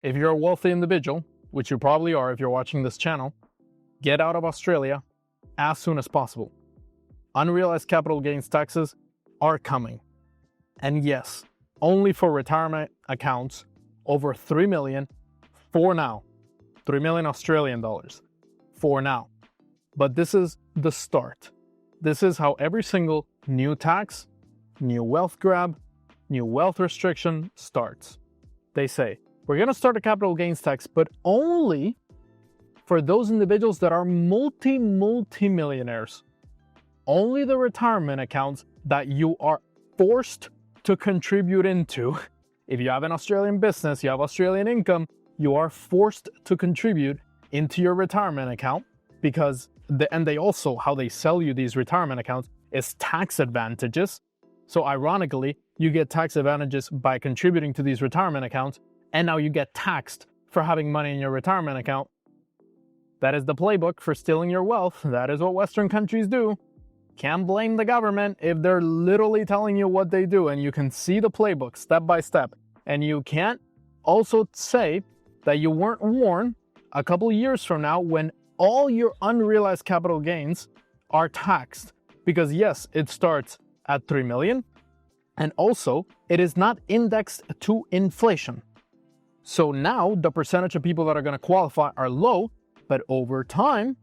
If you're a wealthy individual, which you probably are if you're watching this channel, get out of Australia as soon as possible. Unrealized capital gains taxes are coming. And yes, only for retirement accounts over 3 million for now. 3 million Australian dollars for now. But this is the start. This is how every single new tax, new wealth grab, new wealth restriction starts. They say, we're going to start a capital gains tax, but only for those individuals that are multi-millionaires. Only the retirement accounts that you are forced to contribute into. If you have an Australian business, you have Australian income, you are forced to contribute into your retirement account because, they also, how they sell you these retirement accounts is tax advantages. So ironically, you get tax advantages by contributing to these retirement accounts, and now you get taxed for having money in your retirement account. That is the playbook for stealing your wealth. That is what Western countries do. Can't blame the government if they're literally telling you what they do, and you can see the playbook step by step. And you can't also say that you weren't warned a couple years from now when all your unrealized capital gains are taxed. Because yes, it starts at 3 million, and also it is not indexed to inflation. So now the percentage of people that are going to qualify are low, but over time,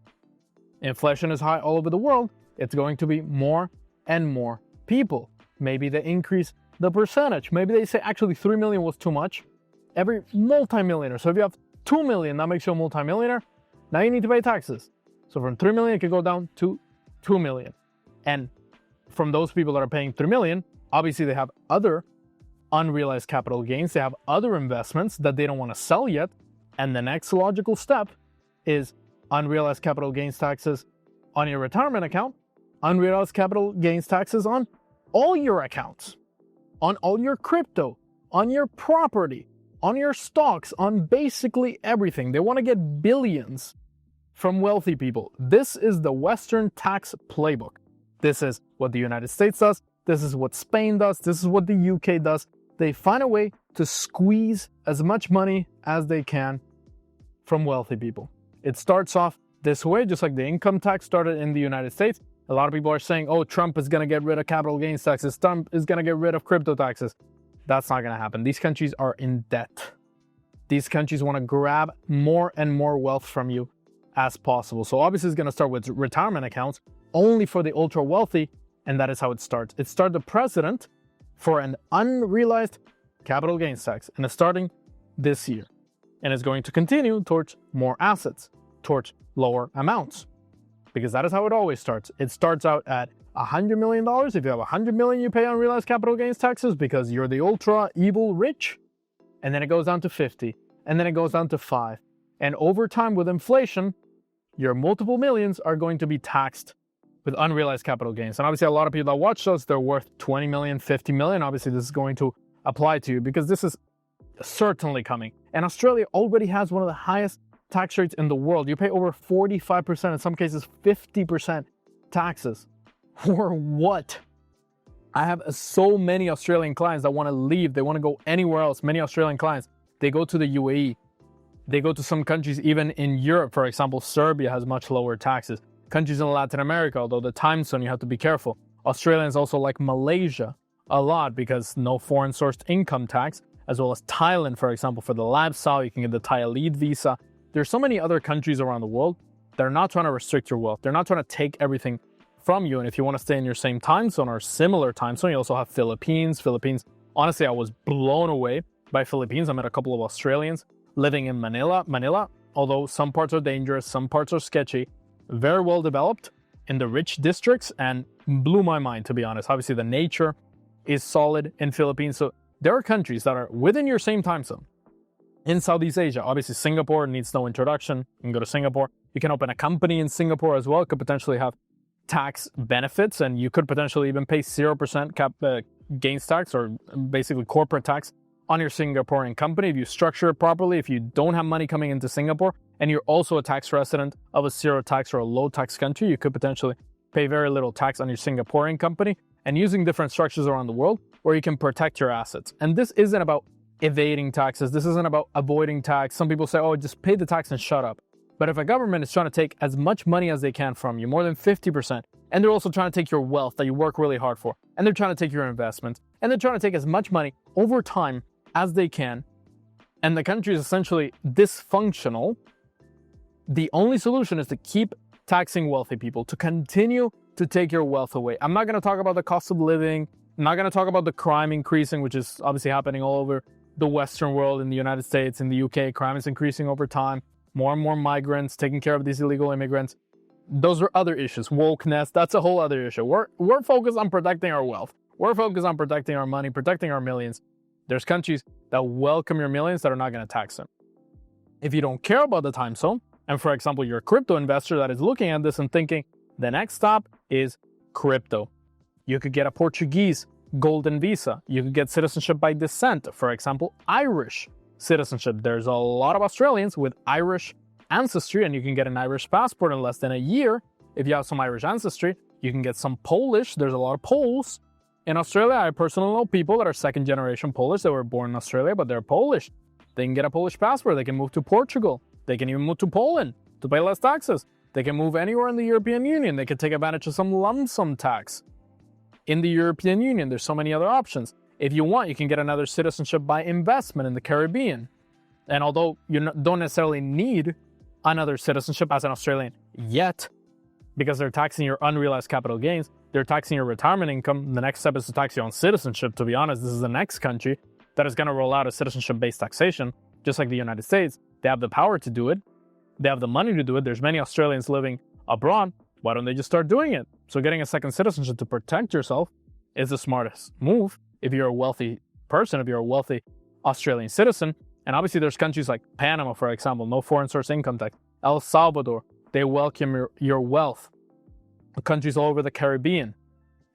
inflation is high all over the world. It's going to be more and more people. Maybe they increase the percentage. Maybe they say actually 3 million was too much. Every multimillionaire. So if you have 2 million, that makes you a multimillionaire. Now you need to pay taxes. So from 3 million, it could go down to 2 million. And from those people that are paying 3 million, obviously they have other unrealized capital gains. They have other investments that they don't want to sell yet. And the next logical step is unrealized capital gains taxes on your retirement account, unrealized capital gains taxes on all your accounts, on all your crypto, on your property, on your stocks, on basically everything. They want to get billions from wealthy people. This is the Western tax playbook. This is what the United States does. This is what Spain does. This is what the UK does. They find a way to squeeze as much money as they can from wealthy people. It starts off this way, just like the income tax started in the United States. A lot of people are saying, oh, Trump is going to get rid of capital gains taxes. Trump is going to get rid of crypto taxes. That's not going to happen. These countries are in debt. These countries want to grab more and more wealth from you as possible. So obviously it's going to start with retirement accounts only for the ultra wealthy. And that is how it starts. It started the precedent for an unrealized capital gains tax. And it's starting this year. And it's going to continue towards more assets, towards lower amounts. Because that is how it always starts. It starts out at $100 million. If you have $100 million, you pay unrealized capital gains taxes because you're the ultra evil rich. And then it goes down to 50. And then it goes down to 5. And over time with inflation, your multiple millions are going to be taxed with unrealized capital gains. And obviously a lot of people that watch us, they're worth 20 million, 50 million. Obviously this is going to apply to you because this is certainly coming. And Australia already has one of the highest tax rates in the world. You pay over 45%, in some cases 50% taxes. For what? I have so many Australian clients that want to leave. They want to go anywhere else. Many Australian clients, they go to the UAE. They go to some countries, even in Europe. For example, Serbia has much lower taxes. Countries in Latin America, although the time zone, you have to be careful. Australians also like Malaysia a lot because no foreign sourced income tax, as well as Thailand, for example, for the lifestyle, you can get the Thai Elite visa. There's so many other countries around the world that are not trying to restrict your wealth. They're not trying to take everything from you. And if you want to stay in your same time zone or similar time zone, you also have Philippines. Honestly, I was blown away by Philippines. I met a couple of Australians living in Manila, although some parts are dangerous, some parts are sketchy, very well developed in the rich districts and blew my mind, to be honest. Obviously, the nature is solid in Philippines. So there are countries that are within your same time zone. In Southeast Asia, obviously Singapore needs no introduction. You can go to Singapore. You can open a company in Singapore as well. It could potentially have tax benefits, and you could potentially even pay 0% gains tax or basically corporate tax on your Singaporean company if you structure it properly. If you don't have money coming into Singapore and you're also a tax resident of a zero tax or a low tax country, you could potentially pay very little tax on your Singaporean company, and using different structures around the world where you can protect your assets. And this isn't about evading taxes. This isn't about avoiding tax. Some people say, oh, just pay the tax and shut up. But if a government is trying to take as much money as they can from you, more than 50%, and they're also trying to take your wealth that you work really hard for, and they're trying to take your investments, and they're trying to take as much money over time as they can, and the country is essentially dysfunctional, the only solution is to keep taxing wealthy people, to continue to take your wealth away. I'm not going to talk about the cost of living. I'm not going to talk about the crime increasing, which is obviously happening all over the Western world, in the United States, in the UK. Crime is increasing over time. More and more migrants, taking care of these illegal immigrants. Those are other issues. Wokeness, that's a whole other issue. We're focused on protecting our wealth. We're focused on protecting our money, protecting our millions. There's countries that welcome your millions that are not going to tax them. If you don't care about the time zone, and for example, you're a crypto investor that is looking at this and thinking, the next stop is crypto. You could get a Portuguese golden visa. You could get citizenship by descent. For example, Irish citizenship. There's a lot of Australians with Irish ancestry, and you can get an Irish passport in less than a year. If you have some Irish ancestry, you can get some Polish. There's a lot of Poles in Australia. I personally know people that are second generation Polish that were born in Australia, but they're Polish. They can get a Polish passport. They can move to Portugal. They can even move to Poland to pay less taxes. They can move anywhere in the European Union. They can take advantage of some lump sum tax. In the European Union, there's so many other options. If you want, you can get another citizenship by investment in the Caribbean. And although you don't necessarily need another citizenship as an Australian yet, because they're taxing your unrealized capital gains, they're taxing your retirement income. The next step is to tax you on citizenship. To be honest, this is the next country that is going to roll out a citizenship-based taxation, just like the United States. They have the power to do it. They have the money to do it. There's many Australians living abroad. Why don't they just start doing it? So getting a second citizenship to protect yourself is the smartest move if you're a wealthy person, if you're a wealthy Australian citizen. And obviously there's countries like Panama, for example, no foreign source income tax. El Salvador, they welcome your wealth. Countries all over the Caribbean,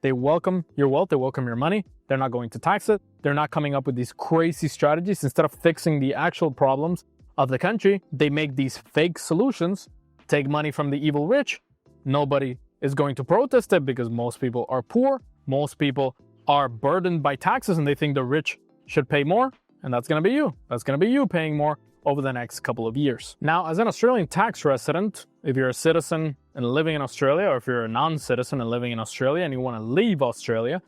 they welcome your wealth, they welcome your money. They're not going to tax it. They're not coming up with these crazy strategies. Instead of fixing the actual problems of the country, they make these fake solutions, take money from the evil rich. Nobody is going to protest it because most people are poor. Most people are burdened by taxes and they think the rich should pay more. And that's going to be you. That's going to be you paying more over the next couple of years. Now, as an Australian tax resident, if you're a citizen and living in Australia, or if you're a non-citizen and living in Australia and you want to leave Australia,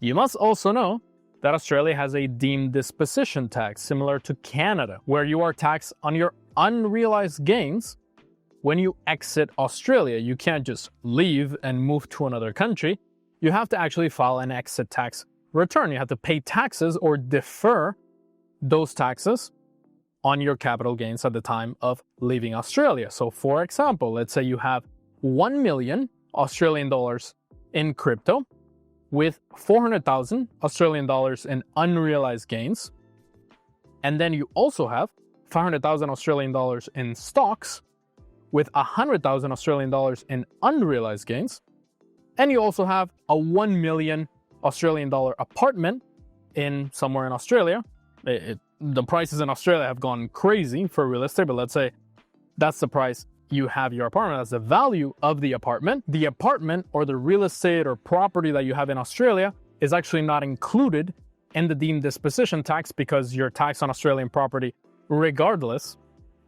you must also know that Australia has a deemed disposition tax similar to Canada, where you are taxed on your unrealized gains when you exit Australia. You can't just leave and move to another country. You have to actually file an exit tax return. You have to pay taxes or defer those taxes on your capital gains at the time of leaving Australia. So for example, let's say you have 1 million Australian dollars in crypto with 400,000 Australian dollars in unrealized gains. And then you also have 500,000 Australian dollars in stocks with 100,000 Australian dollars in unrealized gains. And you also have a 1 million Australian dollar apartment in somewhere in Australia. The prices in Australia have gone crazy for real estate, but let's say that's the price you have your apartment. That's the value of the apartment. The apartment or the real estate or property that you have in Australia is actually not included in the deemed disposition tax because you're taxed on Australian property regardless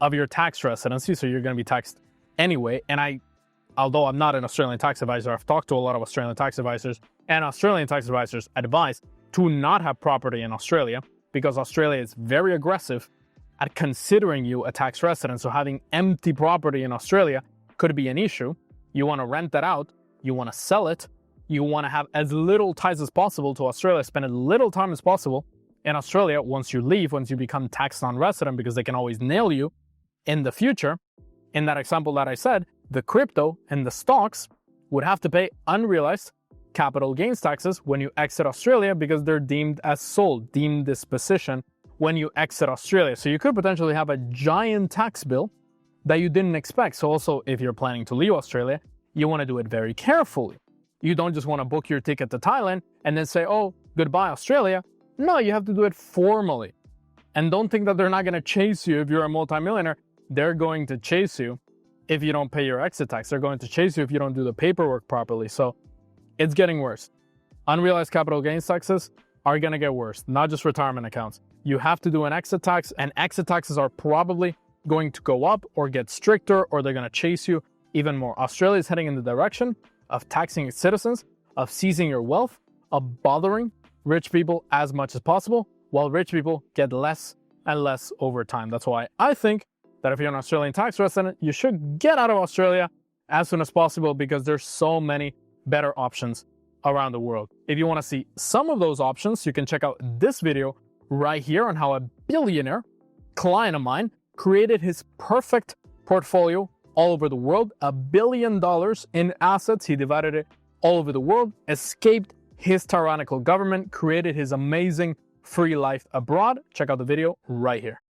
of your tax residency. So you're going to be taxed anyway. And although I'm not an Australian tax advisor, I've talked to a lot of Australian tax advisors, and Australian tax advisors advise to not have property in Australia because Australia is very aggressive at considering you a tax resident. So having empty property in Australia could be an issue. You want to rent that out. You want to sell it. You want to have as little ties as possible to Australia, spend as little time as possible in Australia once you leave, once you become tax non-resident, because they can always nail you in the future. In that example that I said, the crypto and the stocks would have to pay unrealized capital gains taxes when you exit Australia because they're deemed as sold, deemed disposition when you exit Australia. So you could potentially have a giant tax bill that you didn't expect. So also, if you're planning to leave Australia, you want to do it very carefully. You don't just want to book your ticket to Thailand and then say, oh, goodbye, Australia. No, you have to do it formally. And don't think that they're not going to chase you if you're a multimillionaire. They're going to chase you if you don't pay your exit tax. They're going to chase you if you don't do the paperwork properly. So it's getting worse. Unrealized capital gains taxes are going to get worse, not just retirement accounts. you have to do an exit tax, and exit taxes are probably going to go up or get stricter, or they're going to chase you even more. Australia is heading in the direction of taxing its citizens, of seizing your wealth, of bothering rich people as much as possible, while rich people get less and less over time. That's why I think that if you're an Australian tax resident, you should get out of Australia as soon as possible, because there's so many better options around the world. If you want to see some of those options, you can check out this video right here on how a billionaire client of mine created his perfect portfolio all over the world. $1 billion in assets. He divided it all over the world, escaped his tyrannical government, created his amazing free life abroad. Check out the video right here.